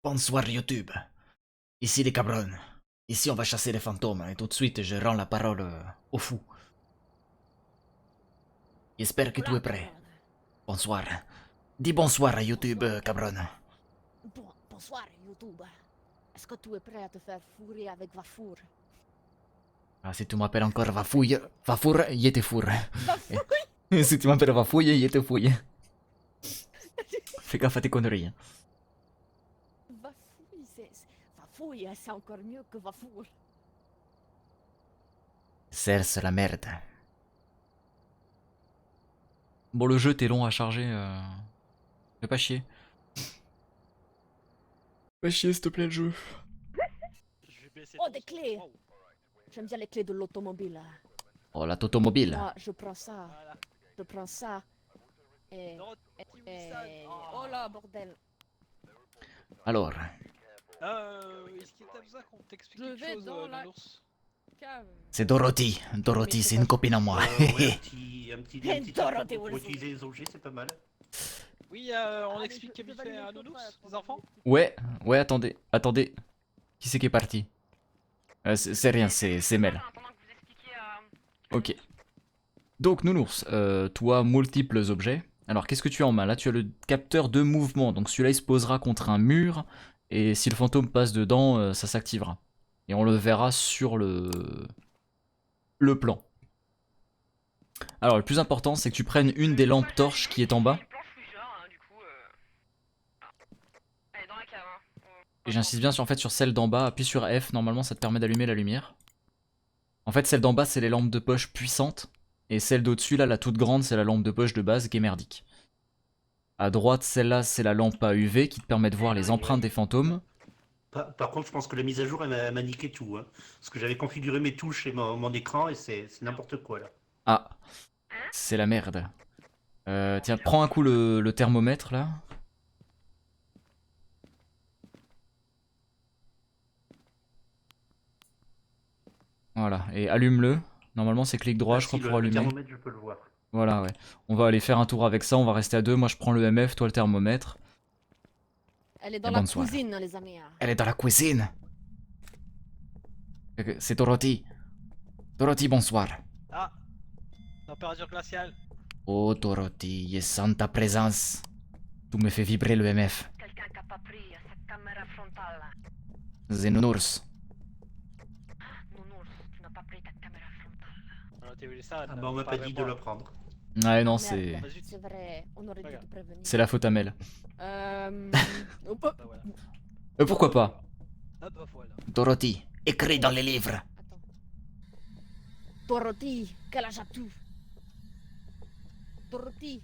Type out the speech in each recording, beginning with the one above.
Bonsoir YouTube. Ici les cabrons. Ici on va chasser les fantômes et tout de suite je rends la parole au fou. J'espère que tu es prêt. Bonsoir. Dis bonsoir à YouTube, cabron. Bonsoir YouTube. Est-ce que tu es prêt à te faire fourrer avec Vafour? Ah, si tu m'appelles encore Vafouille, Vafour, y était four. Vafouille. Si tu m'appelles Vafouille, y était fouille. Fais gaffe à tes conneries. Vafouille, c'est encore mieux que Vafour. C'est la merde. Bon, le jeu t'es long à charger. Fais pas chier. Pas chier, s'il te plaît, le jeu. Oh, des clés. J'aime bien les clés de l'automobile. Oh, la automobile. Moi, je prends ça. Je prends ça. Et... Oh là, bordel. Alors, Est-ce qu'il t'a besoin qu'on t'explique Je quelque vais chose, dans la Nounours cave. c'est Dorothy. Dorothy, c'est une copine à moi. Ouais, un petit Dorothée pour Wilson. utiliser les objets, c'est pas mal. Oui, on mais explique je vite vais fait allumer à le feu, Nounours, quoi, les enfants. Ouais, attendez. Qui c'est qui est parti? C'est rien, c'est Mel. Ok. Donc Nounours, toi, multiples objets. Alors qu'est-ce que tu as en main? Là tu as le capteur de mouvement, donc celui-là il se posera contre un mur, et si le fantôme passe dedans, ça s'activera. Et on le verra sur le plan. Alors le plus important c'est que tu prennes une des lampes torches qui est en bas. Et j'insiste bien sur, en fait, sur celle d'en bas, appuie sur F, normalement ça te permet d'allumer la lumière. En fait celle d'en bas c'est les lampes de poche puissantes, et celle d'au-dessus là, la toute grande, c'est la lampe de poche de base qui est merdique. À droite, celle-là, c'est la lampe à UV qui te permet de voir les empreintes des fantômes. Par contre, je pense que la mise à jour, elle m'a niqué tout. Hein. Parce que j'avais configuré mes touches et mon écran et c'est n'importe quoi là. Ah, c'est la merde. Tiens, prends un coup le thermomètre là. Voilà, et allume-le. Normalement, c'est clic droit, je crois, Si pour le allumer. thermomètre, je peux le voir. Voilà, ouais. On va aller faire un tour avec ça, on va rester à deux. Moi, je prends le MF, toi le thermomètre. Elle est dans Et la bonsoir. cuisine, les amis. Elle est dans la cuisine. C'est Dorothy. Dorothy, bonsoir. Ah, température glaciale. Oh, Dorothy, je sens ta présence. Tu me fais vibrer le MF. Quelqu'un qui n'a pas pris sa caméra frontale. C'est Nounours. Nounours, tu n'as pas pris ta caméra frontale. Alors, t'as vu ça? Ah bah on m'a pas dit de le prendre. Ouais, non, Merde. c'est... Bah, zut. C'est vrai, on aurait dû Regarde. te prévenir. C'est la faute à Mel. Hop. Bah voilà. Pourquoi pas? Ah bah voilà. Dorothy, écrit dans les livres. Attends. Dorothy, quel âge as-tu? Dorothy,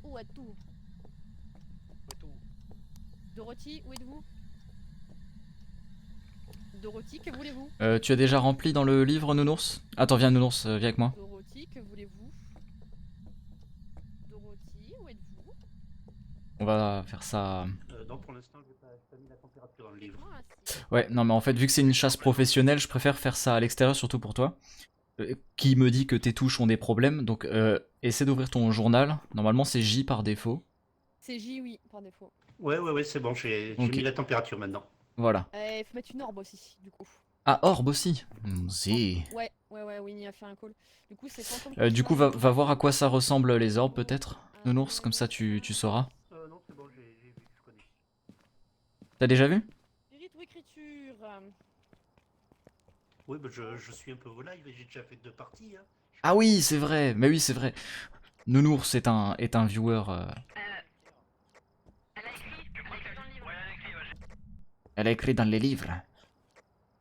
où es-tu? C'est tout. Dorothy, où êtes-vous? Dorothy, que voulez-vous? Tu as déjà rempli dans le livre, Nounours? Attends, viens, Nounours, viens avec moi. Dorothy, que voulez-vous? Dorothy, où êtes-vous? On va faire ça... Donc pour l'instant, j'ai pas mis la température dans le livre. Moi, si. Ouais, non, mais en fait, vu que c'est une chasse professionnelle, je préfère faire ça à l'extérieur, surtout pour toi. Qui me dit que tes touches ont des problèmes, donc essaie d'ouvrir ton journal. Normalement, c'est J par défaut. C'est J, oui, par défaut. Ouais, c'est bon, j'ai Ok. mis la température maintenant. Voilà. Il faut mettre une orbe aussi, du coup. Ah, orbe aussi. Si. Ouais, Winnie a fait un call. Du coup, c'est fantôme. Du coup, va voir à quoi ça ressemble les orbes, peut-être, Nounours, comme ça tu sauras. Non, c'est bon, j'ai vu, je connais. T'as déjà vu? Spirit ou écriture? Oui, bah je suis un peu au live et j'ai déjà fait 2 parties. Hein. Ah oui, c'est vrai, mais oui, c'est vrai. Nounours est un viewer... Elle a écrit dans les livres.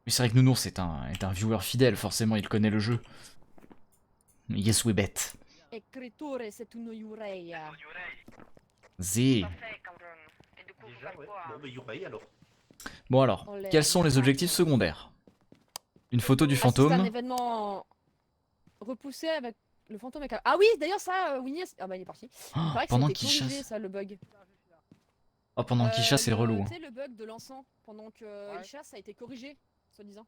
Mais c'est vrai que Nounours est un viewer fidèle, forcément, il connaît le jeu. Yes, we bet. Écriture, c'est une ureille. Si. Déjà, ouais. Bon, bah Yurei alors. Bon alors, quels sont les objectifs secondaires? Une photo du C'est un fantôme. événement repoussé avec le fantôme avec... Ah oui, d'ailleurs ça, Winnie... Ah bah il est parti. Oh, Il paraît que pendant c'était qu'il corrigé, chasse. ça, le bug. Oh, pendant qu'il chasse, c'est relou. Tu sais, le bug de l'encens, pendant qu'il chasse, ça a été corrigé, soi-disant.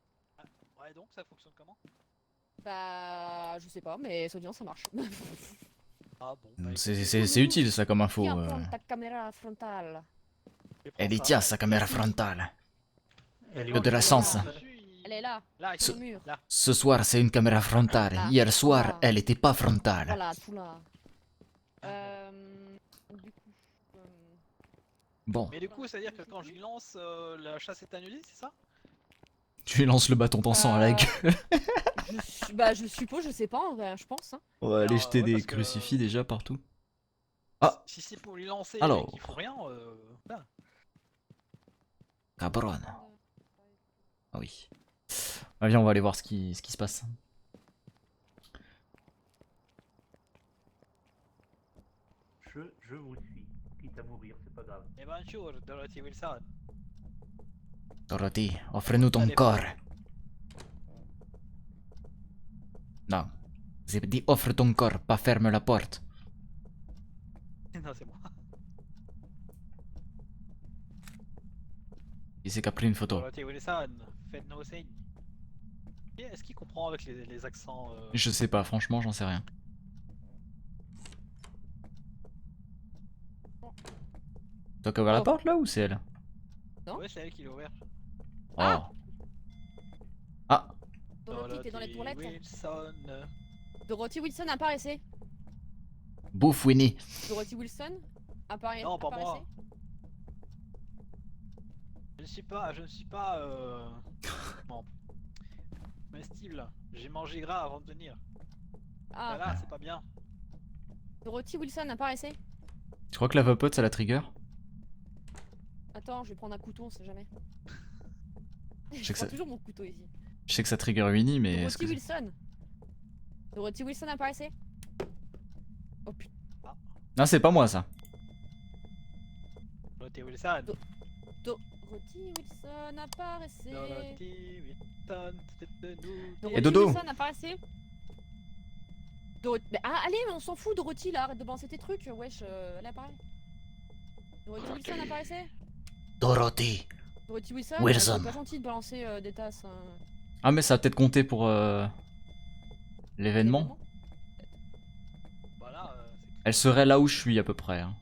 Ouais, donc ça fonctionne comment? Bah, je sais pas, mais soi-disant ça marche. Ah bon, bah, C'est utile ça comme info. Tiens, prends ta caméra frontale. Elle y tient sa caméra frontale. Elle est Que où de la chance. Elle est là, Là, sur ici. le mur. Là. Ce soir, c'est une caméra frontale. Hier soir, elle était pas frontale. Voilà, tout là. Du coup, Bon, Mais du coup, c'est-à-dire que quand je lui lance, la chasse est annulée, c'est ça? tu lui lances le bâton dansant à la gueule. bah, je suppose, je sais pas, en vrai, je pense. Hein. On va aller Alors, jeter ouais, des parce que- crucifix déjà partout. Ah. Si c'est pour lui lancer Alors. et qu'il faut rien, voilà. Cabron. Ah oui. Ah, viens, on va aller voir ce qui se passe. Je vous suis. Quitte à mourir, c'est pas grave. Et bonjour, Dorothy Wilson. Dorothy, offre-nous ton Allez. corps. Non. J'ai dit offre ton corps, pas ferme la porte. Non, c'est moi. Qui c'est qui a pris une photo? Dorothy Wilson, faites nos signes. Et est-ce qu'il comprend avec les accents Je sais pas, franchement, j'en sais rien. Toi qui ouvert la Oh. porte là ou c'est elle? Non. Ouais, c'est elle qui l'a ouvert. Oh. Ah, Dorothy, t'es dans les toilettes. Wilson. Dorothy Wilson, apparaissez. bouffe Winnie. Dorothy Wilson, apparaissez. Non, pas moi. Je ne suis pas, bon. Comestible. J'ai mangé gras avant de venir. Ah, Voilà, c'est pas bien. Dorothy Wilson, apparaissez. Tu crois que la vapote ça la trigger? Attends, je vais prendre un couteau, on sait jamais. Je sais que prends ça- toujours mon couteau ici. Je sais que ça trigger Winnie, mais est-ce Dorothy que c'est- Wilson. Dorothy Wilson, apparaissez. Oh putain. Non, c'est pas moi ça. Dorothy Wilson. Dorothy Wilson, apparaissez. Dorothy Wilson, c'est de nous. Dorothy Dodo. Wilson, apparaissez. Mais, ah, allez, mais on s'en fout, Dorothy, là, arrête de balancer tes trucs, wesh, allez, apparaît. Dorothy Wilson, apparaissez. Dorothy. Dorothy Wilson, Wilson. c'est pas gentil de balancer des tasses. Ah, mais ça va peut-être compter pour l'événement. Voilà, Elle serait là où je suis à peu près. Hein.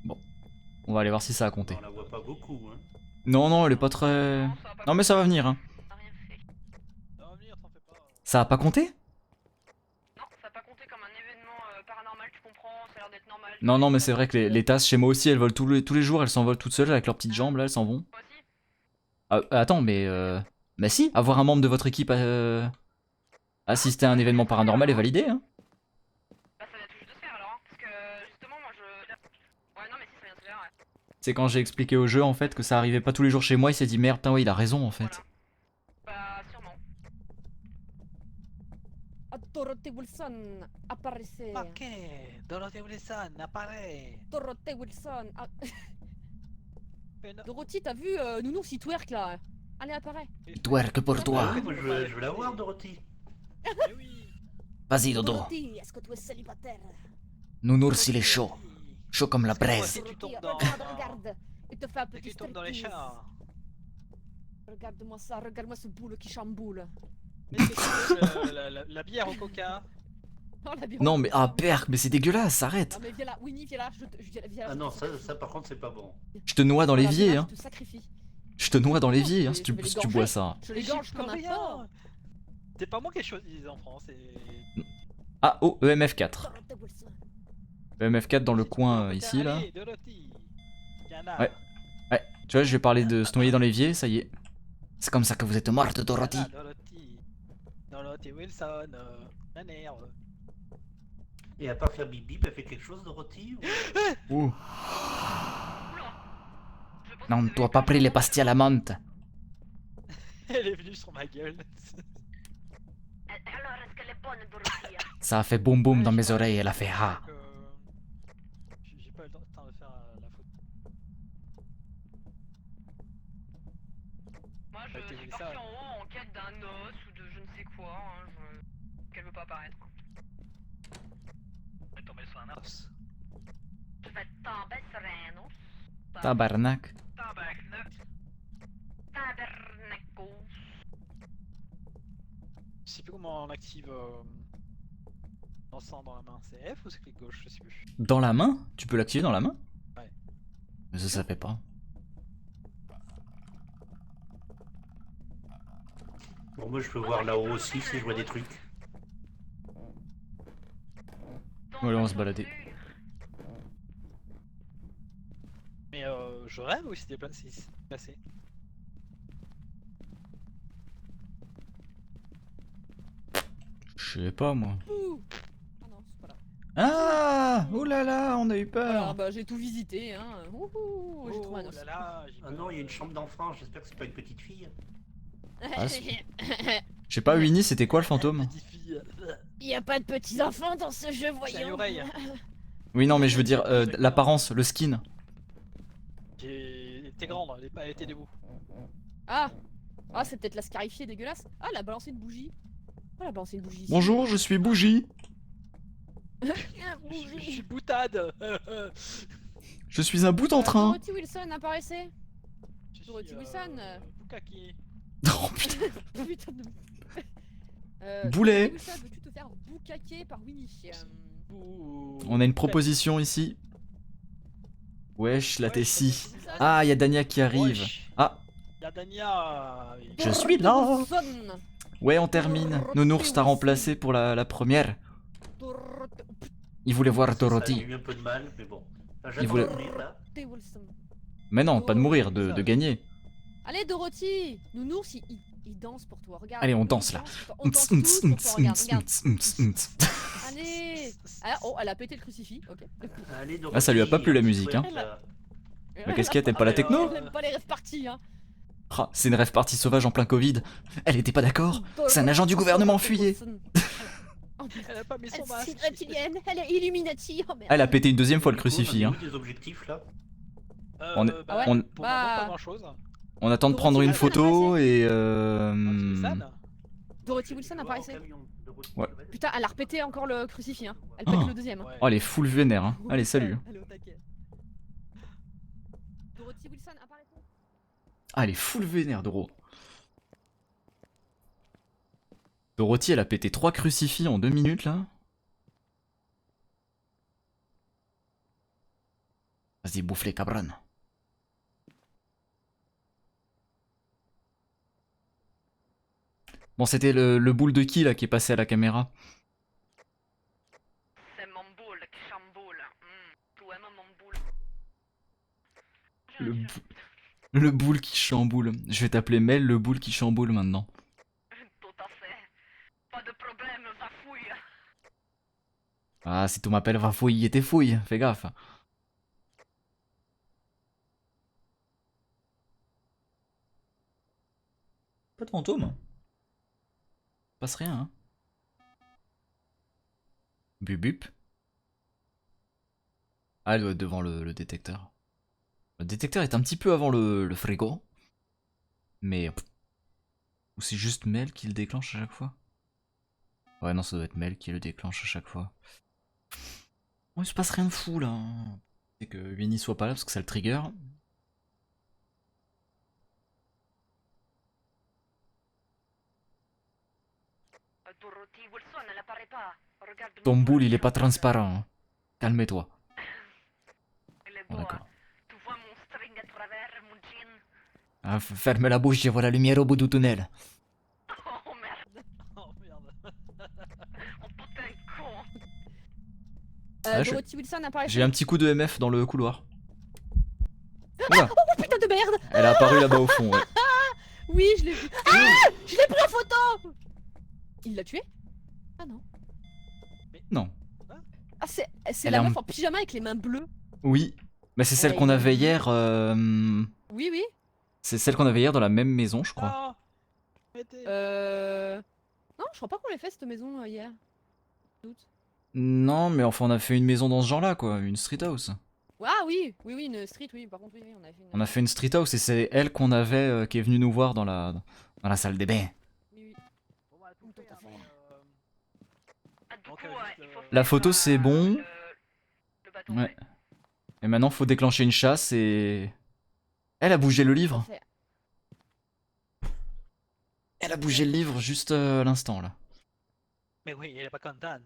Bon. On va aller voir si ça a compté. On la voit pas beaucoup, hein. Non, non, elle est pas très... Non, mais ça va venir. Hein. ça va venir, t'en fais pas. Ça a pas compté? Non, ça n'a pas compté comme un événement paranormal, tu comprends, ça a l'air d'être normal. Non, non, mais c'est vrai que les tasses chez moi aussi, elles volent tous les jours, elles s'envolent toutes seules avec leurs petites jambes là, elles s'en vont. Moi aussi. Attends, mais... Mais si, avoir un membre de votre équipe assister à un événement paranormal est validé. Hein. Bah ça vient tout juste de se faire alors, hein, parce que justement moi je... Ouais non mais si ça vient de se faire, ouais. C'est quand j'ai expliqué au jeu en fait que ça arrivait pas tous les jours chez moi, il s'est dit merde, putain ouais, il a raison en fait. Voilà. Bah sûrement. Ah, Dorothy Wilson, apparaissez. Ok, Dorothy Wilson, apparaît. Dorothy Wilson. Ah, Mais non- Dorothy, t'as vu Nounours, il twerk là. Allez, apparaît. Twerk pour Ah toi. oui, moi, je veux la voir, Dorothy. Mais oui. Vas-y Dodo. Dorothy, est-ce que tu es célibataire? Nounours il est chaud. Chaud comme la braise. Si tu tombes Dorothy, dans- regarde. Il te fait un Dès que petit tu tombes dans les striptease. chars. Regarde-moi ça, regarde-moi ce boule qui chamboule. Mais c'est que la bière au coca. Oh, la bière Non au mais coca. ah perk, mais c'est dégueulasse, arrête. Non mais viens là, Winnie, viens là, viens là, Ah je non, te ça, sacrifie. ça par contre, c'est pas bon. Je te noie dans Voilà, l'évier viens là, hein. Je te sacrifie. Je te noie dans l'évier hein Je si tu, vais les si tu gorger. bois ça. Je les gorge comme un porc. C'est pas moi qui ai choisi les enfants, c'est. Ah oh, EMF4. Dorothy Wilson. EMF4 dans le coin ici là. Allez, Dorothy. Viens là. Ouais. Ouais, tu vois, je vais parler de se noyer dans l'évier, ça y est. C'est comme ça que vous êtes morte, Dorothy. Viens là, Dorothy. Dorothy Wilson, la nerve. Et à part faire bibi, elle fait quelque chose, Dorothy ou- Ouh. Je pense Non, que vous toi avez pas plus pris les de- pastilles à la menthe. Elle est venue sur ma gueule. Alors est-ce qu'elle est bonne Dorothea? Ça a fait boum boum Ouais, dans je mes crois oreilles, elle a fait ah. que, j'ai pas eu le temps de faire la photo. Moi je Ouais, t'as suis vu parti ça, en haut en quête d'un os ou de je ne sais quoi, hein, qu'elle veut pas apparaître. On est tombé sur un os. Je vais tomber sur un os. Tabarnak. Tabarnak. Tabernacos. Je sais plus comment on active. Lançant dans la main, c'est F ou c'est clic gauche? Je sais plus. Dans la main? Tu peux l'activer dans la main? Ouais. Mais ça fait pas. Bon, moi, je peux voir là-haut aussi si je vois des trucs. Allez, on va se balader. Mais je rêve ou il s'est déplacé? Je sais pas moi. Ouh. Ah non, c'est pas là. Ah! Oh là là, on a eu peur. Alors, bah, j'ai tout visité, hein. Ouhou, j'ai trouvé un Oh os. là là, j'ai Ah non, il y a une chambre d'enfant, j'espère que c'est pas une petite fille. Ah, si. Je sais pas, Winnie, c'était quoi le fantôme? Petite fille. Il y a pas de petits enfants dans ce jeu, C'est à voyons. l'oreille. Oui, non, mais je veux dire, l'apparence, le skin. Elle était grande, elle était debout. Ah, ah, c'est peut-être la scarifiée dégueulasse. Ah, elle a balancé une bougie. Ah, elle a balancé une bougie. ici. Bonjour, je suis Bougie. Je suis boutade. Je suis un bout en train. Dorothy Wilson apparaissait. Je Dorothy suis, Wilson. Bukaki. Oh putain. Putain de. Boulet. Dorothy Wilson, veux-tu te faire boucaquer par Winnie On a une proposition ici. Wesh, la Ouais, Tessie. Ah, y a Dania qui arrive. Ah, Y'a Dania. je suis là. Wilson. Ouais, on termine. Nounours t'a remplacé pour la première. Dorothy Il voulait voir Ça a Dorothy. eu un peu de mal, mais bon. Là, Il j'attends voulait- de mourir, là. Wilson. Mais non, pas de mourir, de gagner. Allez, Dorothy. Nounours, il danse pour toi. Regarde. Allez, on Il danse, là. pour toi. On danse tous pour toi. Regarde, regarde. Ah, Allez. Ah, oh, elle a pété le crucifix. Ok. Allez, Dorothy, Ah, ça lui a pas plu, la musique, hein. Mais qu'est-ce qu'il y a, t'aimes pas la techno? Elle aime pas les rêves parties, hein. Ah, c'est une rêve partie sauvage en plein Covid. Elle était pas d'accord. C'est un agent du gouvernement, fuyez. Oh, putain. Elle a pas mis son Elle masque. est reptilienne, elle est Illuminati. Oh merde. Elle a pété une deuxième fois le crucifix, hein. Des objectifs, là. On est- Ah ouais on- Pour Bah- le moment, pas grand chose. On attend de Dorothy prendre une Wilson photo et Dorothy Wilson apparaissait. Ouais. Putain, elle a repété encore le crucifix. Hein. Elle pète Oh. le deuxième. Hein. Oh, elle est full vénère, hein. Allez, salut. Elle est au taquet. Dorothy Wilson apparaissait. Ah, elle est full vénère, Doro. Dorothy, elle a pété 3 crucifix en 2 minutes, là. Vas-y, bouffe les cabron. Bon, c'était le boule de qui, là, qui est passé à la caméra? C'est mon boule qui chamboule. Tu aimes mon boule? Le, le boule qui chamboule. Je vais t'appeler Mel, le boule qui chamboule, maintenant. Tout à fait. Pas de problème, va fouille. Ah, si tu m'appelles va fouille, t'es fouille, fais gaffe. Pas de fantôme. Passe rien, hein. Bup bup. Ah, elle doit être devant le détecteur. Le détecteur est un petit peu avant le frigo. Mais... Ou c'est juste Mel qui le déclenche à chaque fois? Ouais, non, ça doit être Mel qui le déclenche à chaque fois. Bon, il se passe rien de fou, là. C'est que Winnie soit pas là parce que ça le trigger. Dorothy Wilson, elle apparaît pas. Regarde Ton mon boule, il est qui pas chamboule. transparent. Hein. Calme-toi. Elle est Bon, beau, d'accord. hein. Tu vois mon string à travers mon jean? Ah, ferme la bouche, je vois la lumière au bout du tunnel. Oh merde, Oh merde. oh putain con. Ah, je- Dorothy Wilson apparaissait. J'ai un petit coup de MF dans le couloir. Oula, Oh putain de merde. elle a apparu là-bas au fond, ouais. Oui, je l'ai vu. Ah, je l'ai pris en photo. Il l'a tué? Ah non. Non. Ah, c'est Elle la est en- meuf en pyjama avec les mains bleues. Oui. Mais c'est celle Ouais, qu'on il a avait mis- hier. Oui, oui. C'est celle qu'on avait hier dans la même maison, je crois. Ah, arrêtez. Non, je crois pas qu'on l'ait fait cette maison hier. Doute. Non, mais enfin, on a fait une maison dans ce genre-là, quoi. Une street house. Ah oui, oui, oui, une street, oui. Par contre, oui, oui, on a fait une. On a fait une street house et c'est elle qu'on avait qui est venue nous voir dans la salle des bains. Oui, oui. Bon, bah, tout Tout fait, à hein, fait. Ah, du Donc, coup, juste, il faut La faire, photo, c'est bon. Le bateau, Ouais. Et maintenant, faut déclencher une chasse et. Elle a bougé le livre. Tout à fait. Elle a bougé le livre juste à l'instant, là. Mais oui, elle est pas contente.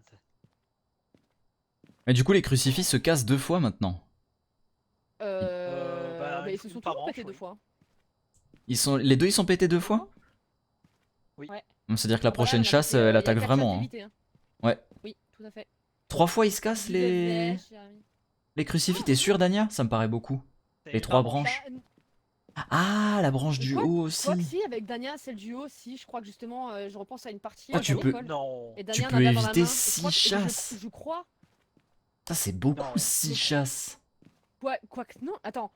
Mais du coup, les crucifix se cassent 2 fois maintenant. Mais il ils faut se sont une par toujours pétés branche, 2 oui. fois. Les deux, ils sont pétés 2 fois? Oui. Ouais. C'est-à-dire que la Ah bah là, prochaine on a chasse, pété, elle il y a attaque 4 chasses vraiment. Hein. d'éviter, hein. Ouais. Oui, tout à fait. 3 fois, ils se cassent Vive les... Vèche, Jérémy. les crucifix. T'es sûr, Dania? Ça me paraît beaucoup. C'est Les une 3 par branche. branches. Ah, la branche du haut Quoi que aussi. si, avec Dania, celle du haut, si, je crois que justement, je repense à une partie Ah, tu à peux- l'école. Non. Et Tu Dania en peux avait un dans la éviter main, et 6 et chasses. je crois, Ça, c'est beaucoup, Non. 6 chasses. quoi que, non, attends.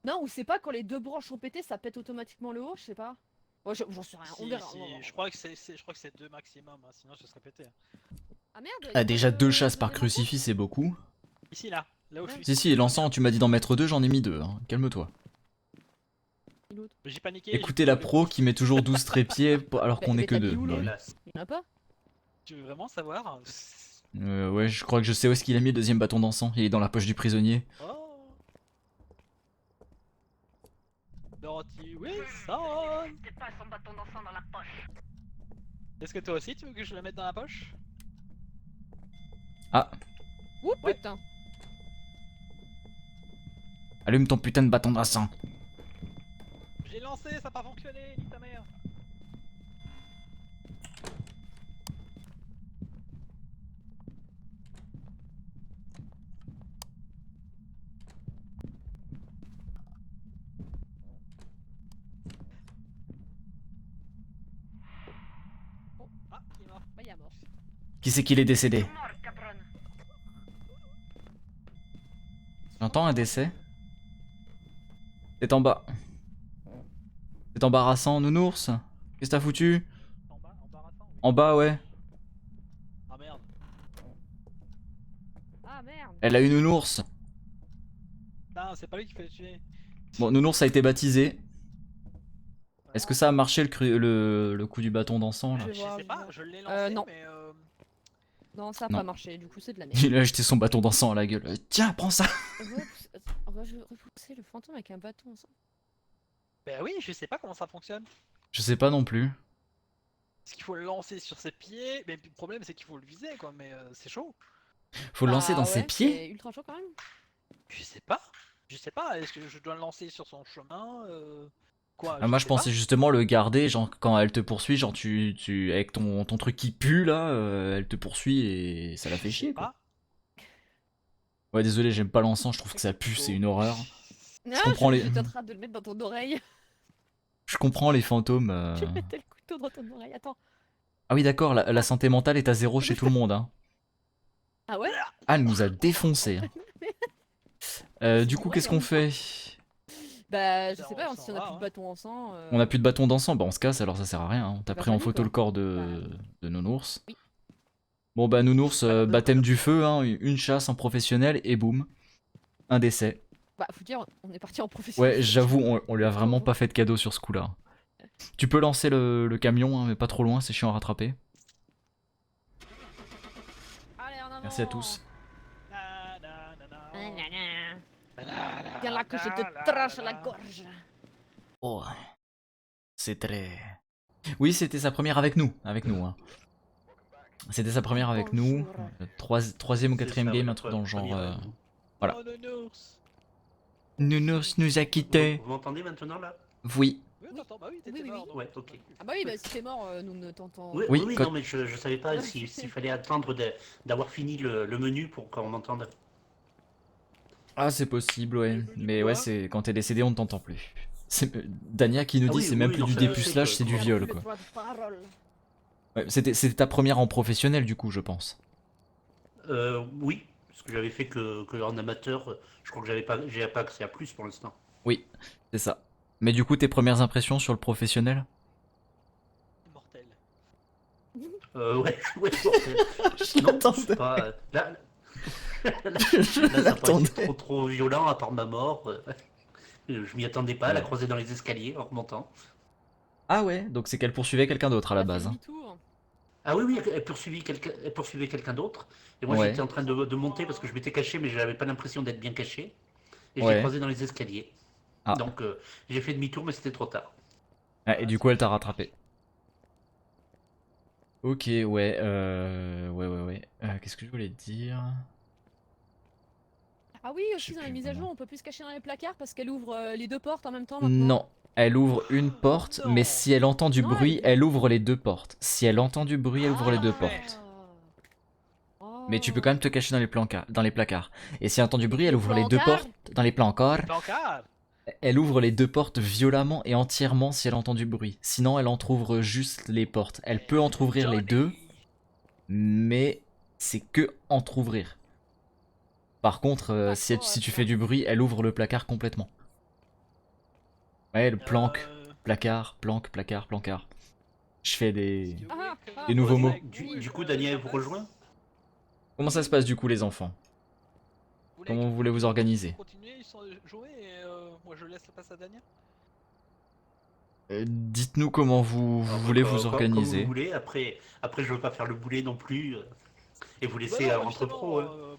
Non, ou c'est pas quand les 2 branches sont pétées, ça pète automatiquement le haut, je sais pas. Ouais, j'en sais rien, on Si, verra. si, je crois que c'est 2 maximum, hein, sinon ce serait pété. Ah merde, y a Ah, pas déjà de- 2 chasses de par démontage crucifix, c'est beaucoup. Ici, là où je suis. Si, si, l'encens, tu m'as dit d'en mettre 2, j'en ai mis 2. Hein. Calme-toi. J'ai paniqué. Écoutez la pro qui met toujours 12 trépieds alors qu'on Mais est que t'as dit 2. où, l'autre Hélas. Y'en a pas? Tu veux vraiment savoir? Ouais, je crois que je sais où est-ce qu'il a mis le deuxième bâton d'encens. Il est dans la poche du prisonnier. Oh. Dorothy Wilson. T'es pas son bâton d'encens dans la poche. Est-ce que toi aussi tu veux que je le mette dans la poche? Ah, Ouh Ouais. putain. allume ton putain de bâton d'encens. J'ai lancé, ça n'a pas fonctionné, nique ta mère. Oh, ah, il est mort. Bah, il est mort. Qui c'est qu'il est décédé? Mort, cabron. J'entends un décès. C'est en bas. C'est embarrassant, nounours. Qu'est-ce que t'as foutu? En bas, embarrassant. Oui. En bas, ouais. Ah merde. Ah merde. Elle a une nounours. Non, c'est pas lui qui fait le tuer. Bon, nounours a été baptisé. Est-ce que ça a marché le coup du bâton d'encens là? Je Je vois, sais je pas, vois. je l'ai lancé, non. mais Non, ça a Non. pas marché, du coup c'est de la merde. Il a jeté son bâton d'encens à la gueule. Tiens, prends ça. Repousser le fantôme avec un bâton ensemble. Ben oui, je sais pas comment ça fonctionne. Je sais pas non plus. Est-ce qu'il faut le lancer sur ses pieds? Mais le problème c'est qu'il faut le viser quoi, mais c'est chaud. Faut le lancer dans ses pieds. C'est ultra chaud quand même. Je sais pas. Je sais pas, est-ce que je dois le lancer sur son chemin Quoi? Ah, moi je sais pensais pas. justement le garder, genre quand elle te poursuit, genre tu avec ton truc qui pue là, elle te poursuit et ça la fait Je sais chier quoi. pas. Ouais, désolé, j'aime pas l'encens, je trouve que ça pue, c'est une horreur. Non, comprends les- j'étais en train de le mettre dans ton oreille. Je comprends les fantômes. Je mettais le couteau dans ton oreille, attends. Ah oui, d'accord, la santé mentale est à 0 chez tout le monde. Hein. Ah ouais? Ah, elle nous a défoncé. Du coup, qu'est-ce qu'on fait? Bah, je Bah, sais on pas, s'en si on a va, plus de hein. bâton encens. On a plus de bâton d'encens, bah on se casse alors ça sert à rien. Hein. T'as Bah, pris en vas-y, photo quoi. le corps de Nounours. Oui. Bon bah Nounours, baptême du feu, hein, une chasse en professionnel et boum. Un décès. Bah, faut dire, on est parti en professionnel. Ouais, j'avoue, on lui a vraiment pas fait de cadeau sur ce coup-là. Tu peux lancer le camion, hein, mais pas trop loin, c'est chiant à rattraper. Allez, en avant. Merci à tous. Na, na, na, na. Ah, gna, gna. Na, na, Viens là que je na, te na, tranche na, la na. gorge. Oh, c'est très... Oui, c'était sa première avec nous, hein. C'était sa première avec nous. Bonjour. Troisième ou C'est quatrième ça, game, ouais, un truc dans le genre. première, Voilà. Oh, nounours. Nounours nous a quittés. Vous m'entendez maintenant là? Oui. Oui, t'entends, bah oui, t'étais Oui, oui, mort. oui. donc Ouais, on ok. t'entend plus. Ah bah oui, bah si t'es mort, nous ne t'entendons. Oui, Oui, oui, quand- non, mais je savais pas s'il fallait attendre d'avoir fini le menu pour qu'on m'entende. Ah, c'est possible, ouais. Du Mais coup, ouais, hein. c'est quand t'es décédé, on ne t'entend plus. Dania qui nous Ah dit oui, c'est oui, même oui, plus non, du ça, dépucelage, je sais c'est du que- viol, Le quoi. droit de parole. Ouais, c'était ta première en professionnel, du coup, je pense. Oui, parce que j'avais fait que en amateur, je crois que j'ai pas accès à plus pour l'instant. Oui, c'est ça. Mais du coup, tes premières impressions sur le professionnel? Mortel. Ouais, ouais, bordel. Je Non, l'attendais. c'est pas. Là, Je ça a pas l'attendais. été trop violent, à part ma mort. Je m'y attendais pas, la Ouais. croiser dans les escaliers en remontant. Ah ouais, donc c'est qu'elle poursuivait quelqu'un d'autre à la Elle a fait base. Hein. demi-tour. Ah oui, oui, elle poursuivait quelqu'un d'autre. Et moi Ouais. j'étais en train de monter parce que je m'étais caché, mais j'avais pas l'impression d'être bien caché. Et je Ouais. l'ai croisé dans les escaliers. Ah. Donc j'ai fait demi-tour, mais c'était trop tard. Ah, et du coup, elle t'a rattrapé. Ok, ouais, ouais. Qu'est-ce que je voulais te dire? Ah oui, Je sais aussi dans les plus mises à comment. jour, on peut plus se cacher dans les placards parce qu'elle ouvre les deux portes en même temps maintenant. Non, elle ouvre une porte, mais Non. si elle entend du Non, bruit, elle ouvre les deux portes. Si elle entend du bruit, elle ouvre les deux Parfait. portes. Oh. Mais tu peux quand même te cacher dans dans les placards. Et si elle entend du bruit, elle les ouvre les deux plancards. portes dans les placards. Pancard. Elle ouvre les deux portes violemment et entièrement si elle entend du bruit. Sinon, elle entrouvre juste les portes. Elle peut entrouvrir les deux, mais c'est que entrouvrir. Par contre, D'accord, si tu attends. fais du bruit, elle ouvre le placard complètement. Ouais, le planque, placard, planque, placard, plancard. Je fais des... Des nouveaux mots. Du coup, Daniel vous rejoint? Comment ça se passe du coup les enfants? Comment vous voulez vous organiser? Continuer, ils sont jouer et moi je laisse la place à Daniel. Dites-nous comment vous voulez vous Comme vous organiser. voulez. Après, je veux pas faire le boulet non plus et vous Bah laisser non, entre justement, pros. Hein.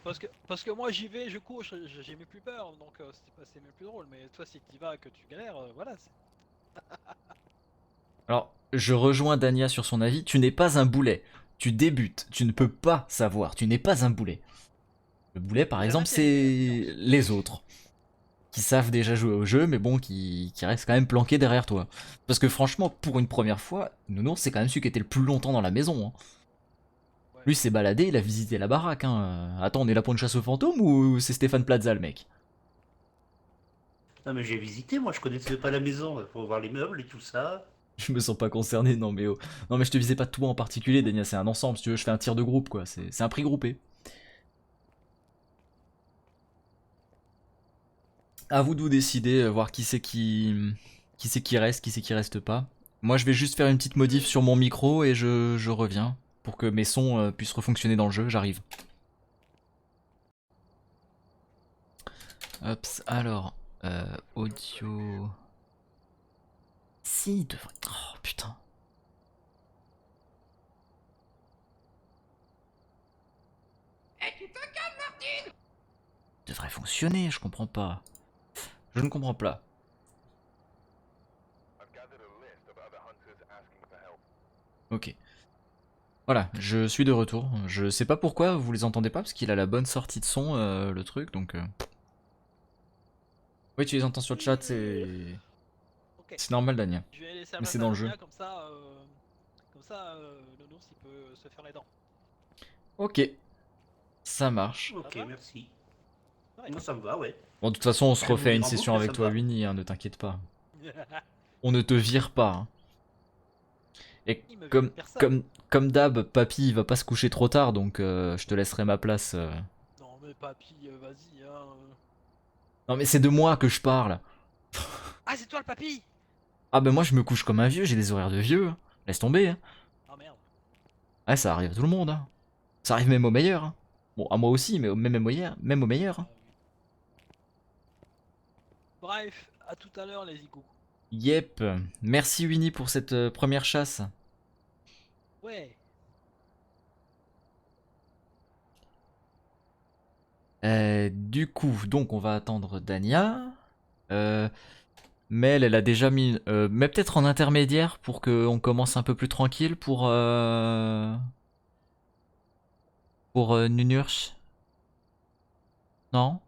parce que moi j'y vais, je cours, j'ai même plus peur, donc c'est même plus drôle. Mais toi, si tu vas, que tu galères, voilà. Alors, je rejoins Dania sur son avis. Tu n'es pas un boulet. Tu débutes. Tu ne peux pas savoir. Tu n'es pas un boulet. Le boulet, par J'ai exemple, raté les c'est les autres. Qui savent déjà jouer au jeu, mais bon, qui restent quand même planqués derrière toi. Parce que franchement, pour une première fois, Nounours, c'est quand même celui qui était le plus longtemps dans la maison. Hein. Ouais. Lui s'est baladé, il a visité la baraque. Hein. Attends, on est là pour une chasse aux fantômes ou c'est Stéphane Plaza le mec? Non, mais j'ai visité, moi, je connaissais pas la maison. Faut voir les meubles et tout ça. Je me sens pas concerné, non mais oh. Non mais je te visais pas toi en particulier, Dania, c'est un ensemble, si tu veux, je fais un tir de groupe quoi, c'est un prix groupé. À vous de vous décider, voir qui c'est qui reste pas. Moi je vais juste faire une petite modif sur mon micro et je reviens pour que mes sons puissent refonctionner dans le jeu, j'arrive. Hop, alors, audio... Si, il devrait... Oh putain. Devrait fonctionner, je comprends pas. Je ne comprends pas. Ok. Voilà, je suis de retour. Je sais pas pourquoi vous les entendez pas, parce qu'il a la bonne sortie de son, le truc, donc... Oui, tu les entends sur le chat, c'est... Ok. C'est normal, Dania. Je vais laisser la Mais place c'est à dans le Dania, jeu. comme ça, le nours il peut se faire les dents. Ok, ça marche. Ok, va merci. Ouais. Moi, ça me va, ouais. Bon, de toute façon, on se Je vais refait mourir une en session boucle, avec ça me toi, va. Winnie, hein, ne t'inquiète pas. On ne te vire pas. Hein. Et Il me vire comme, personne. comme d'hab, papy il va pas se coucher trop tard, donc je te laisserai ma place. Non mais papy, vas-y hein. Non mais c'est de moi que je parle. Ah c'est toi le papy. Ah ben moi je me couche comme un vieux, j'ai des horaires de vieux. Hein. Laisse tomber. Hein. Ah merde. Ouais, ça arrive à tout le monde. Hein. Ça arrive même aux meilleurs. Hein. Bon, à moi aussi, mais même aux meilleurs. Hein. Bref, à tout à l'heure les igous. Yep. Merci Winnie pour cette première chasse. Ouais. Du coup, donc on va attendre Dania. Mel, elle a déjà mis... mais peut-être en intermédiaire pour qu'on commence un peu plus tranquille pour Nunurch. Non?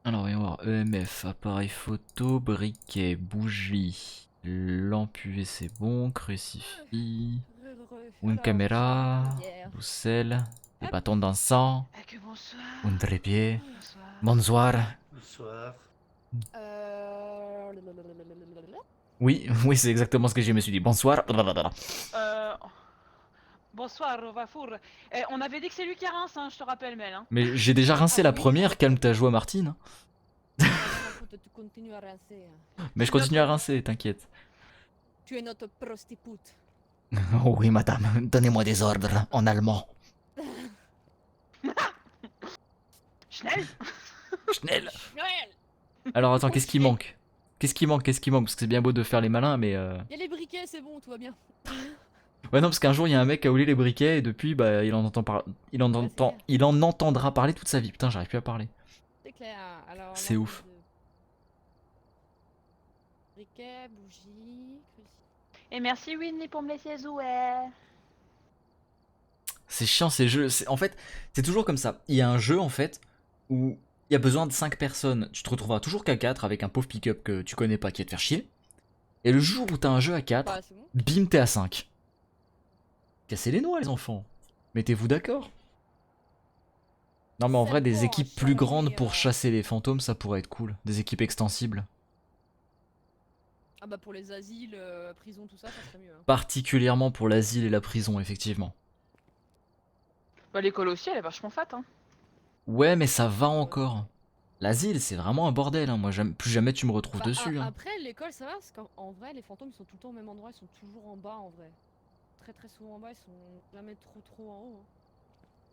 Alors voyons voir. EMF, appareil photo, briquet, bougie, lampe UV c'est bon, crucifix, une Alors, caméra, hier. bousselle, des Hop. bâtons d'encens, Ah que bonsoir. un trépied, Bonsoir. bonsoir. Bonsoir. Oui, oui, c'est exactement ce que je me suis dit. Bonsoir. Bonsoir Vafour. On avait dit que c'est lui qui rince, hein, je te rappelle Mel. Hein. Mais j'ai déjà rincé la oui. première, calme ta joie Martine. Tu continues à rincer. Hein. Mais je continue à rincer, t'inquiète. Tu es notre prostitute. Oh oui madame, donnez-moi des ordres en allemand. Schnell. Schnell. Noël. Alors attends, qu'est-ce qui manque? Qu'est-ce qui manque? Parce que c'est bien beau de faire les malins, mais... Il y a les briquets, c'est bon, tout va bien. Ouais non, parce qu'un jour il y a un mec qui a volé les briquets et depuis bah il en entendra parler toute sa vie. Putain, j'arrive plus à parler. C'est clair. Alors, C'est là, ouf. Briquet, bougie, crucifix. Et merci Winnie pour me laisser jouer. C'est chiant ces jeux. En fait, c'est toujours comme ça. Il y a un jeu en fait où il y a besoin de 5 personnes. Tu te retrouveras toujours qu'à 4 avec un pauvre pick-up que tu connais pas qui va te faire chier. Et le jour où t'as un jeu à 4, Bah, c'est bon. bim, t'es à 5. Cassez les noix les enfants. Mettez-vous d'accord. Non mais en vrai, des C'est équipes bon, plus Charlie, grandes pour chasser les fantômes, ça pourrait être cool. Des équipes extensibles. Ah bah pour les asiles, prisons, tout ça, ça serait mieux. Hein. Particulièrement pour l'asile et la prison, effectivement. Bah, l'école aussi, elle est vachement fat, hein. Ouais, mais ça va encore. L'asile, c'est vraiment un bordel. Hein. Moi, plus jamais tu me retrouves Bah, dessus. Hein. Après, l'école, ça va, parce qu'en vrai, les fantômes, ils sont tout le temps au même endroit, ils sont toujours en bas, en vrai. Très souvent en bas, ils sont jamais trop en haut. Hein.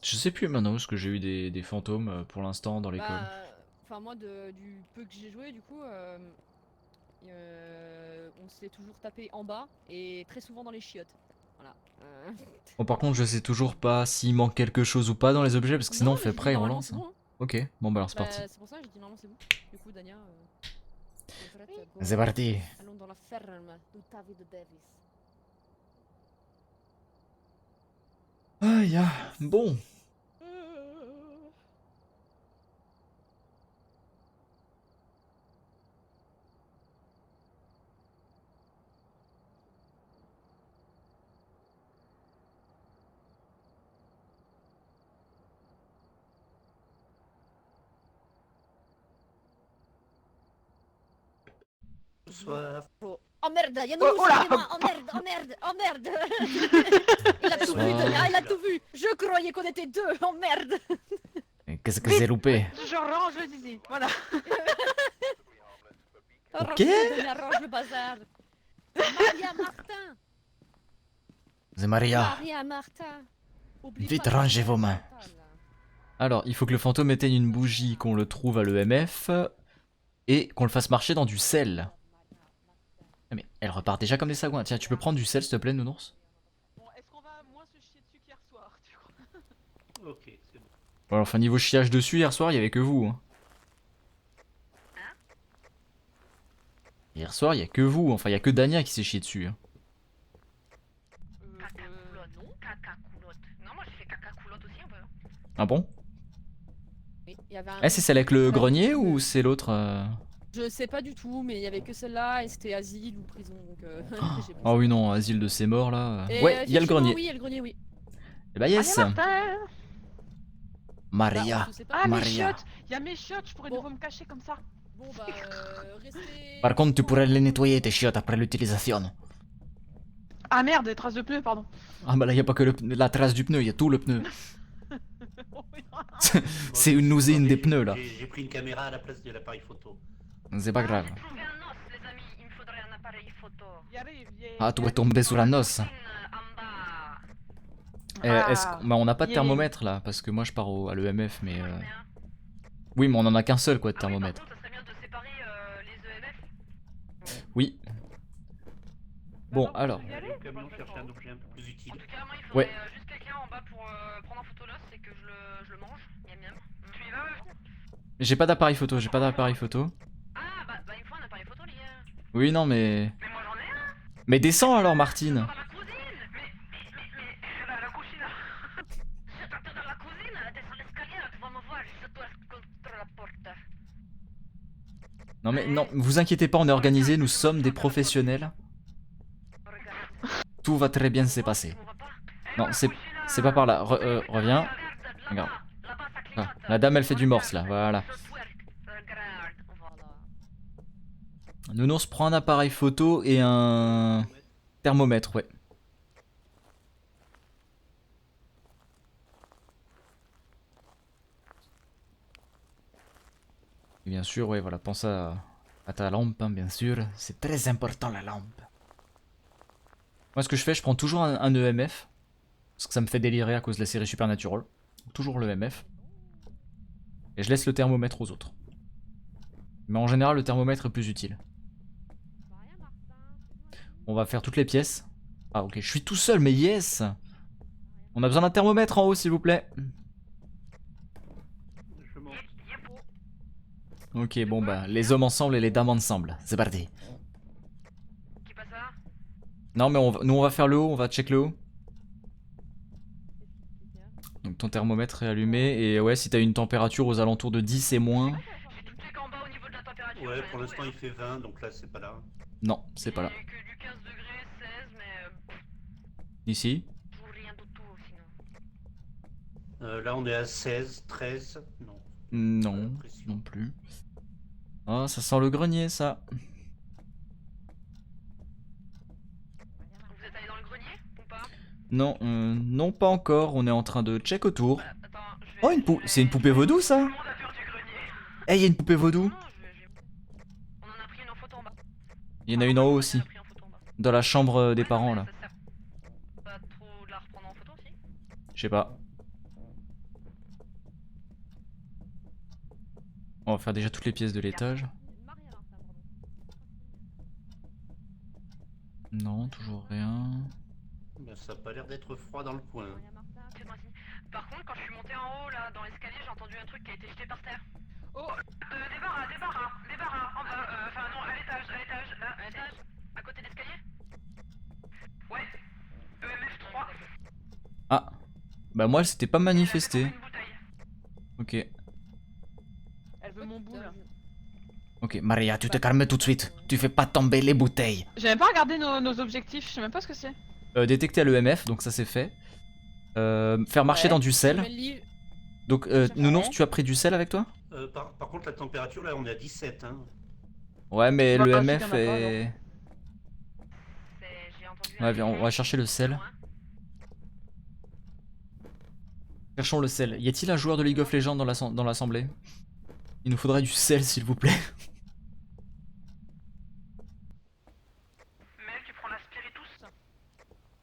Je sais plus maintenant parce que j'ai eu des fantômes pour l'instant dans l'école. Bah, enfin moi, du peu que j'ai joué, du coup, on s'est toujours tapé en bas, et très souvent dans les chiottes. Voilà. Bon, par contre, je sais toujours pas s'il manque quelque chose ou pas dans les objets parce que sinon Non, on mais fait je dis prêt et on normalement, lance. c'est Hein. bon, hein. Ok, bon bah alors c'est Bah, parti. c'est pour ça que j'ai dit normalement c'est bon. Du coup, Dania, t'es prête? Go. C'est parti. Allons dans la ferme de David Davis. Aïe, bon. Soif. Oh merde, y'a Oh, oh là. moi. Oh merde. Il a tout vu, Dania, il a tout vu. Je croyais qu'on était deux. Oh merde. Qu'est-ce que j'ai loupé? Je range le zizi, voilà. Ok. Dania, range le bazar. Maria Martin. C'est Maria. Maria Martin. Oublie Vite, pas de rangez faire vos mains. Martin, là. Alors, il faut que le fantôme éteigne une bougie, qu'on le trouve à l'EMF et qu'on le fasse marcher dans du sel. Ah, mais elle repart déjà comme des sagouins. Tiens, tu peux prendre du sel, s'il te plaît, nounours? Bon, est-ce qu'on va moins se chier dessus qu'hier soir, tu crois? Ok, c'est bon. Bon, alors, enfin, niveau chiage dessus, hier soir, il y avait que vous. Hein. Hier soir, il y a que vous. Enfin, il y a que Dania qui s'est chié dessus. Hein. Non. Caca coulotte. Non, moi j'ai fait caca coulotte aussi un peu. Ah bon? Oui, il y avait un- Eh, c'est celle avec le grenier ou c'est l'autre Je sais pas du tout, mais il y avait que celle-là et c'était asile ou prison. Donc, j'ai pris Ah ça. oui, non, asile de ces morts là. Et, Ouais, il y a le effectivement, grenier. Oui, il y a le grenier, oui. Eh bah, yes! Allez, Martin. Maria! Bah, je sais pas. Ah, mes Maria. chiottes. Y'a mes chiottes, je pourrais de Bon. nouveau me cacher comme ça. Bon, bah, restez. Par contre, tu pourrais les nettoyer tes chiottes après l'utilisation. Ah merde, des traces de pneus, pardon. Ah bah là, y a pas que la trace du pneu, y a tout le pneu. C'est une usine des pneus là. J'ai pris une caméra à la place de l'appareil photo. C'est pas grave. Ah, J'ai trouvé un os, les amis. Il me faudrait un appareil photo. Y arrive, Ah, tu es tombé sur la noce. En bas. Bah, on n'a pas de Yeah. thermomètre là, parce que moi je pars à l'EMF, mais. Oui, mais on en a qu'un seul quoi de Ah oui, par thermomètre. contre, ça serait bien de séparer les EMF. Oui. Bon, alors. Le camion cherche un objet un peu plus utile. En tout cas, moi, il faudrait Ouais. juste quelqu'un en bas pour prendre en photo l'os et que je le mange. Miam miam. Tu y vas, ouais. J'ai pas d'appareil photo, j'ai pas d'appareil photo. Ah, bah, il me faut un appareil photo, les gars. Oui, non, mais. Mais moi, j'en ai un. Mais descends alors, Martine. Dans la cuisine. Mais, la cuisine. Je t'attends dans la cuisine, descends l'escalier, tu vas me voir, je dois contre la porte. Non, mais non, vous inquiétez pas, on est organisé, nous sommes des professionnels. Regarde. Tout va très bien se passer. On va pas. Non, c'est pas par là. Reviens. Regarde. Ah, la dame, elle fait du morse là, voilà. Nounours prend un appareil photo et un thermomètre, ouais. Et bien sûr, ouais, voilà, pense à ta lampe, hein, bien sûr. C'est très important la lampe. Moi, ce que je fais, je prends toujours un EMF. Parce que ça me fait délirer à cause de la série Supernatural. Toujours le EMF. Et je laisse le thermomètre aux autres. Mais en général, le thermomètre est plus utile. On va faire toutes les pièces. Ah ok, je suis tout seul, mais yes! On a besoin d'un thermomètre en haut, s'il vous plaît. Je monte. Ok, bon bah, les hommes ensemble et les dames ensemble. C'est parti. Qui passe ça? Non, mais nous on va faire le haut, on va check le haut. Donc ton thermomètre est allumé et ouais, si t'as une température aux alentours de 10 et moins, J'ai tout check en bas au niveau de la température. Ouais, j'ai pour tout, l'instant il fait 20, donc là c'est pas là. non, c'est pas là. J'ai que du 15 degrés, 16, mais Ici? toujours rien du tout sinon. Là on est à 16, 13, non. Non, Pression. non plus. Ah, ça sent le grenier, ça. Vous êtes allé dans le grenier ou pas? Non, non, pas encore. On est en train de check autour. Bah, attends, je vais. Oh, c'est une poupée vaudou, Tout ça? le monde a peur du grenier. Eh, y a une poupée Non, vaudou. non, on en a pris une en photo en bas. Il y en a une en haut aussi. On en a pris en photo en bas. Dans la chambre des Ouais, parents, non, là. mais ça sert pas trop de la reprendre en photo aussi. Je sais pas. On va faire déjà toutes les pièces de l'étage. Maria Martin, pardon. Non, toujours rien. Ben, ça a pas l'air d'être froid dans le coin. Maria Martin. Fais-moi signe. Par contre, quand je suis monté en haut là dans l'escalier, j'ai entendu un truc qui a été jeté par terre. Oh, des barras, en bas, enfin non, à l'étage, là, à l'étage, à côté de l'escalier. Ouais, EMF 3. Ah. Bah moi, elle s'était pas manifestée. Une bouteille. Ok. Elle veut mon boule. Ok, Maria, tu te calmes tout de suite. Tu fais pas tomber les bouteilles. J'ai même pas regardé nos objectifs, je sais même pas ce que c'est. Détecter à l'EMF, donc ça c'est fait. Faire marcher Ouais. dans du sel. Je mets le livre. Donc, Nounours, tu as pris du sel avec toi? Par contre la température là on est à 17 hein. Ouais, mais Bah, l'EMF si t'en as pas, est... J'ai entendu Ouais, viens, on va chercher le sel. Cherchons le sel. Y a-t-il un joueur de League of Legends dans l'assemblée? Il nous faudrait du sel, s'il vous plaît. Mel, tu prends la spiritus?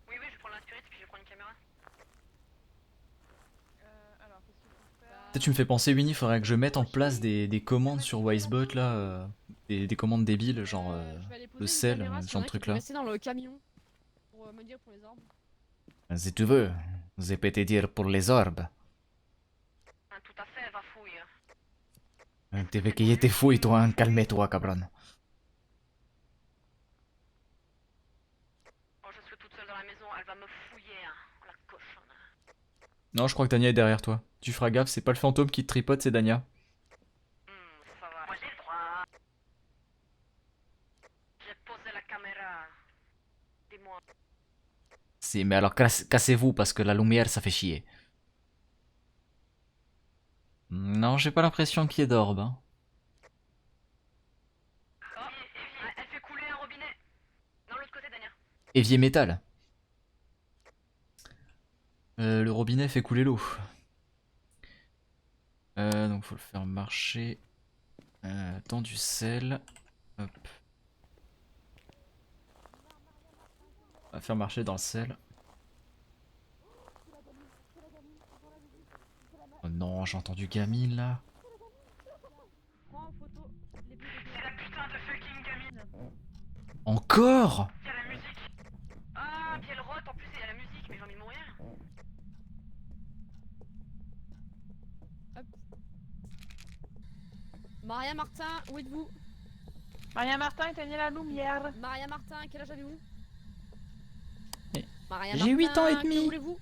Oui, je prends la spirit puis je prends une caméra. Alors, qu'est-ce qu'il faut faire? Peut-être tu me fais penser, Winnie, faudrait que je mette en place des commandes sur Wisebot, là. Des commandes débiles, genre Je vais aller poser le une sel, caméra, ce s'il y genre en de a qui truc peuvent là. rester dans le camion pour me dire pour les orbes. Si tu veux, je peux te dire pour les orbes. Tout à fait, va fouille. Tu veux qu'il y ait tes fouilles, toi, hein? Calme-toi, cabron. Oh, je suis toute seule dans la maison, elle va me fouiller, hein, la cochonne. Non, je crois que Dania est derrière toi. Tu feras gaffe, c'est pas le fantôme qui te tripote, c'est Dania. Ça va. Moi j'ai le droit. J'ai posé la caméra. Dis-moi. Si, mais alors cassez-vous parce que la lumière ça fait chier. Non, j'ai pas l'impression qu'il y ait d'orbe. Hein. Oh, elle fait couler un robinet. Non, l'autre côté, Dania. Évier métal. Le robinet fait couler l'eau. Donc faut le faire marcher dans du sel. Hop. On va faire marcher dans le sel. Oh non, j'ai entendu gamine là. Prends en photo les bouts de C'est la putain de fucking gamine. Encore? Il y a la musique. Ah, puis elle rote en plus, il y a la musique, mais j'ai envie de mourir. Maria Martin, où êtes-vous? Maria Martin, éteignez la lumière. Maria Martin, quel âge avez-vous? Eh, Maria j'ai 8 ans et Martin, demi. Que voulez-vous?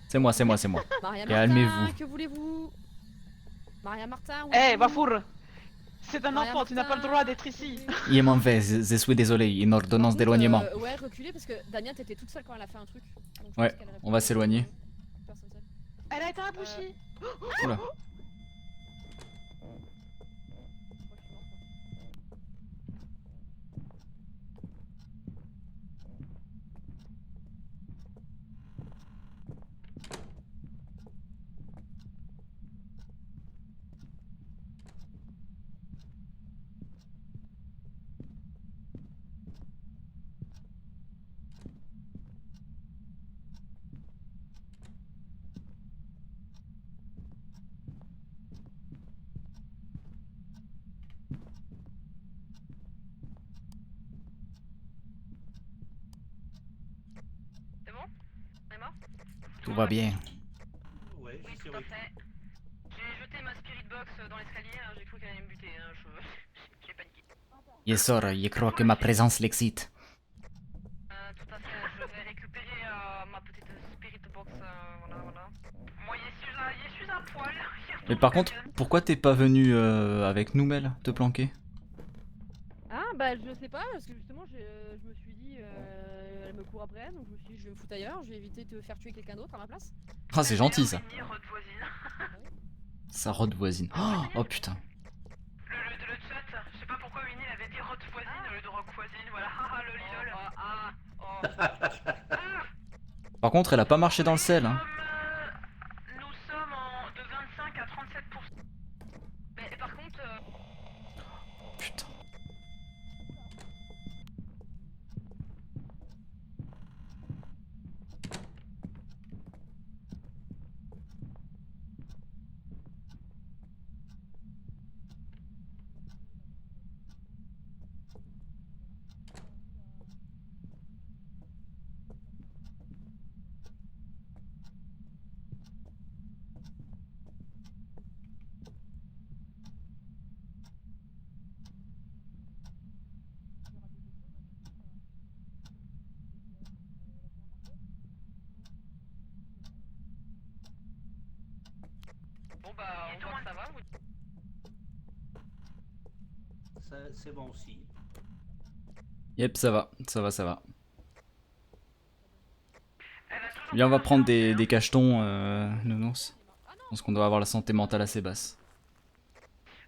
C'est moi, c'est moi, c'est moi. Maria Calmez-vous. Martin, que voulez-vous? Maria Martin, où Eh, êtes-vous? Bafour. C'est un Maria enfant, tu n'as pas le Martin, droit d'être que ici. voulez-vous? Il m'en vais, je suis désolé, une ordonnance Par contre, d'éloignement. Ouais, reculez parce que Damien t'étais toute seule quand elle a fait un truc. Donc, je Ouais, pense qu'elle répond on va s'éloigner. personne seule. Elle a été un pushy. Oula. Je crois que je suis morte, moi. C'est bon? On est mort? Tout va bien. Ouais, Oui, j'y suis tout à oui. fait. J'ai jeté ma spirit box dans l'escalier, hein, j'ai cru qu'elle allait me buter, hein, j'ai paniqué. Je sors, je crois que ma présence l'excite. Tout à fait, je vais récupérer ma petite spirit box, voilà. poil. Mais par contre, pourquoi t'es pas venu avec nous, Mel, te planquer? Ah bah je sais pas, parce que justement je me suis dit, elle me court après, donc je me suis dit je vais me foutre ailleurs, je vais éviter de te faire tuer quelqu'un d'autre à ma place. Ah, c'est gentil ça. Winnie, Rod voisine. Ça rôde voisine. Oh, oh putain. Le chat, je sais pas pourquoi Winnie avait dit Rod voisine au lieu de Rock voisine, voilà. Haha, le lilol. Par contre, elle a pas marché dans le sel. Hein. Nous sommes de 25 à 37%. Mais par contre, Putain. bon bah, on voit que ça va. C'est bon aussi. Yep, ça va, ça va, ça va. Elle a toujours Viens, on va pas prendre marché, des cachetons, nounours. Ah non, Je pense qu'on doit avoir la santé mentale assez basse.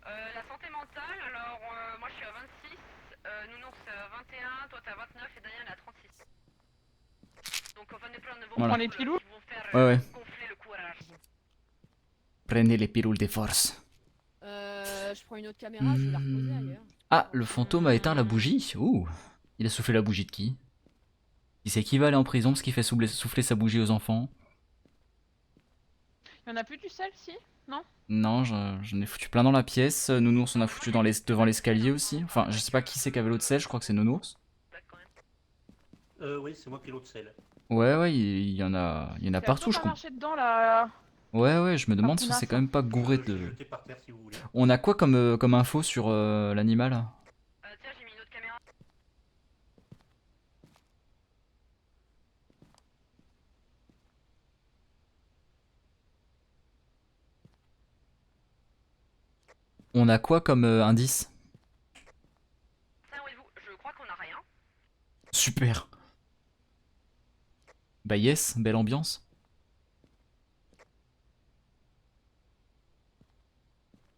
La santé mentale, alors moi je suis à 26, Nounours 21, toi t'as 29 et Daniel à 36. Donc on est plein de bons Voilà. On les pilous. qui vont faire Ouais, ouais. gonfler le courage. Prenez les pilules des forces. je prends une autre caméra, je vais la reposer ailleurs. Ah, le fantôme a éteint la bougie. Ouh. Il a soufflé la bougie de qui? Qui c'est qui va aller en prison parce qu'il fait souffler sa bougie aux enfants? Y'en a plus du sel, si? Non? Non, j'en ai foutu plein dans la pièce. Nounours on a foutu devant l'escalier aussi. Enfin, je sais pas qui c'est qui avait l'autre sel, je crois que c'est Nounours. Quand même. Oui, c'est moi qui ai l'autre sel. Ouais, ouais, il y en a partout, je pas crois. marché dedans, là. Ouais, ouais, je me demande si Martina, c'est ça. quand même pas gouré Je l'ai de... jeté par terre si vous voulez. On a quoi comme info sur l'animal? Tiens, j'ai mis une autre caméra. On a quoi comme indice? Ça, où êtes-vous? Je crois qu'on a rien. Super. Bah yes, belle ambiance.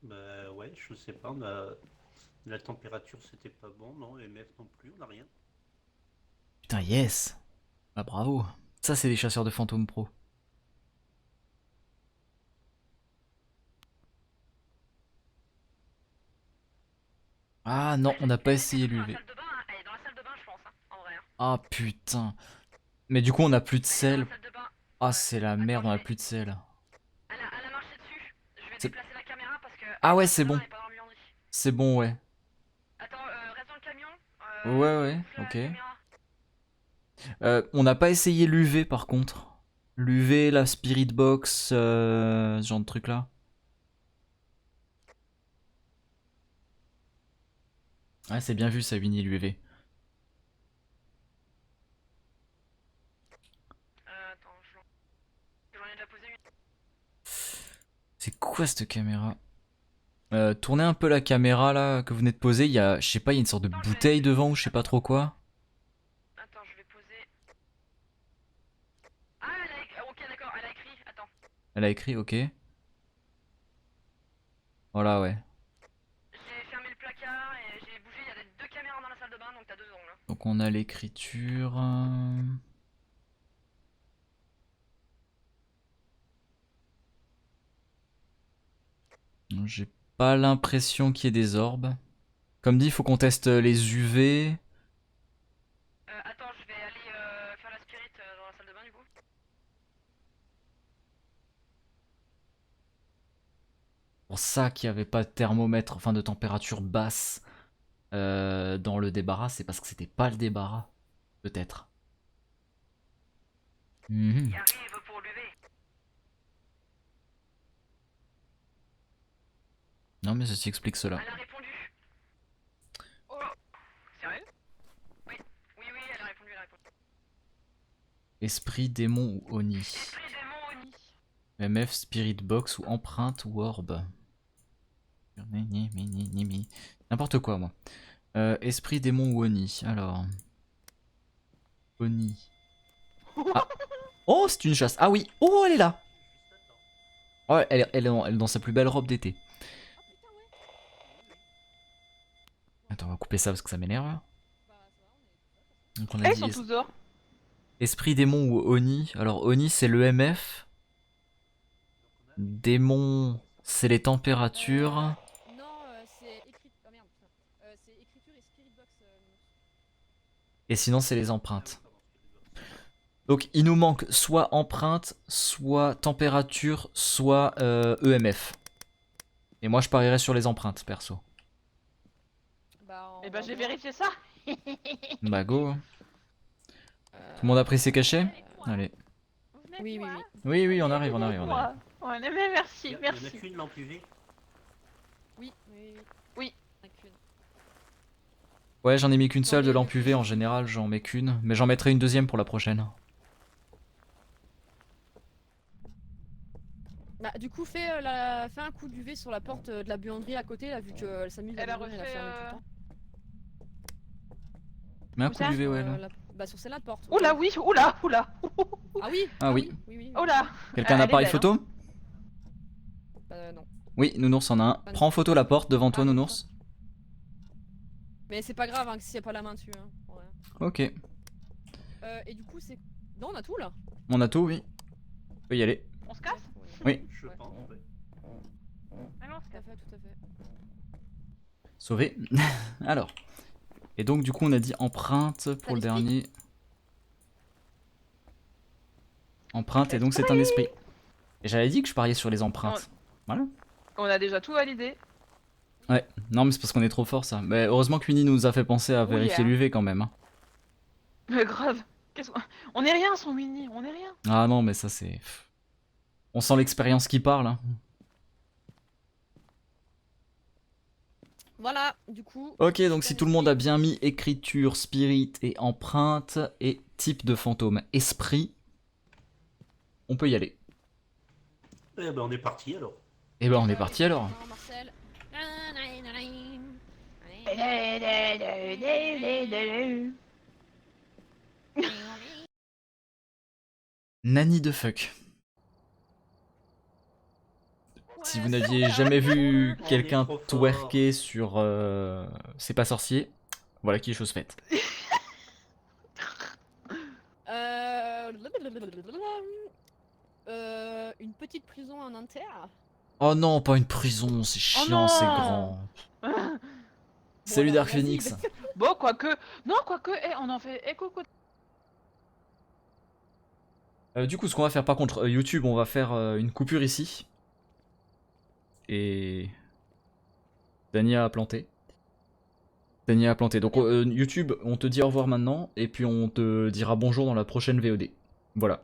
Bah ouais, je sais pas, la température c'était pas bon, non, MF non plus, on a rien. Putain, yes. Bah bravo. Ça, c'est des chasseurs de fantômes pro. Ah non, on n'a pas essayé Dans la l'UV. salle de bain, hein. Elle est dans la salle de bain, je pense, hein, en vrai. Hein. Ah putain. Mais du coup, on a plus de Elle est dans sel. la salle de bain. Ah, c'est la merde, on a plus de sel. Elle a marché dessus. Je vais C'est- déplacer la caméra parce que. Ah ouais, elle est c'est dans bon. elle est pas dans le mur. C'est bon, ouais. Attends, reste dans le camion. Ouais, ouais, souffle la ok. caméra. On n'a pas essayé l'UV par contre. L'UV, la Spirit Box, ce genre de truc là. Ouais, c'est bien vu ça, Winnie, l'UV. Attends, j'en ai déjà posé une. C'est quoi cette caméra? Tournez un peu la caméra là que vous venez de poser. Il y a, je sais pas, il y a une sorte de bouteille devant ou je sais pas trop quoi. Attends, je vais poser. Ah, ok, d'accord, elle a écrit. Attends. Elle a écrit, ok. Voilà, ouais. J'ai fermé le placard et j'ai bougé. Il y a deux caméras dans la salle de bain, donc t'as deux angles. Donc on a l'écriture. J'ai pas l'impression qu'il y ait des orbes. Comme dit, il faut qu'on teste les UV. Attends, je vais aller faire la spirit dans la salle de bain du coup. Pour ça qu'il n'y avait pas de thermomètre, enfin de température basse dans le débarras, c'est parce que c'était pas le débarras. Peut-être. Mhm. Il arrive pour lever. Non mais ceci explique cela. Elle a répondu. Oh, sérieux? Oui, oui, oui, elle a répondu, elle a répondu. Esprit, démon ou Oni. Esprit démon Oni. MF, Spirit Box ou empreinte ou orbe. N'importe quoi moi. Esprit, démon ou Oni. Alors. Oni. Ah. Oh, c'est une chasse. Ah oui. Oh, elle est là. Oh, elle est dans sa plus belle robe d'été. Attends, on va couper ça parce que ça m'énerve. Donc on a Ils dit sont tous dehors. esprit, démon ou Oni. Alors Oni c'est le MF. Démon c'est les températures. Non, c'est écrit. Ah merde, putain. C'est écriture et spirit box. Et sinon c'est les empreintes. Donc il nous manque soit empreinte, soit température, soit EMF. Et moi je parierais sur les empreintes perso. Bah, Et bah j'ai vérifié ça. Bah go. Tout le monde a pris ses cachets? Allez. Oui, oui, oui. Oui, oui, on arrive, on arrive, on arrive. Ouais, mais merci, Il y en a merci. qu'une lampe UV. Oui, oui, oui. Oui. Qu'une. Ouais, j'en ai mis qu'une seule de lampe UV, en général j'en mets qu'une. Mais j'en mettrai une deuxième pour la prochaine. Bah, du coup, fais un coup d'UV sur la porte de la buanderie à côté, là, vu qu'elle s'amuse Elle à a l'ouvrir et la refait, fermer tout le temps. Mets un Où coup ça d'UV, ouais, là. Bah, sur celle-là de porte. Oula, oui, oula, oula. Ah oui. Ah oui. Oui, oui. Oula. Quelqu'un a un Elle est appareil belle, photo? Non. Oui, Nounours en a un. Prends en photo la porte devant toi, Ah, Nounours. Mais c'est pas grave, hein, s'il y a pas la main dessus. Hein. Ouais. Ok. Et du coup, c'est. Non, on a tout là. On a tout, oui. On peut y aller. On se casse? Oui. Je Ouais. pense. Ouais. Allons, on se Tout à casse. fait, tout à fait. Sauvé. Alors. Et donc, du coup, on a dit empreinte pour le l'esprit. dernier. Empreinte, et donc c'est un esprit. Et j'avais dit que je pariais sur les empreintes. Voilà. On a déjà tout validé. Ouais. Non, mais c'est parce qu'on est trop fort, ça. Mais heureusement que Winnie nous a fait penser à Oui, vérifier hein. l'UV quand même. Hein. Mais grave. On est rien sans Winnie, on est rien. Ah non, mais ça, c'est. On sent l'expérience qui parle. Hein. Voilà, du coup. Ok, donc si tout le monde a bien mis écriture, spirit et empreinte et type de fantôme, esprit, on peut y aller. Eh ben on est parti alors. Et ben on est parti alors. Non, Marcel. Nanny de fuck. Si vous n'aviez jamais vu On est quelqu'un trop fort. twerker sur C'est pas sorcier, voilà qui est chose faite. Une petite prison en inter. Oh non, pas une prison, c'est chiant, non. c'est grand. Salut alors, Dark vas-y, Phoenix. Bon, quoique. Non, quoique, on en fait écho. Du coup, ce qu'on va faire par contre, YouTube, on va faire une coupure ici. Et Dania a planté. Dania a planté. Donc YouTube, on te dit au revoir maintenant, et puis on te dira bonjour dans la prochaine VOD. Voilà.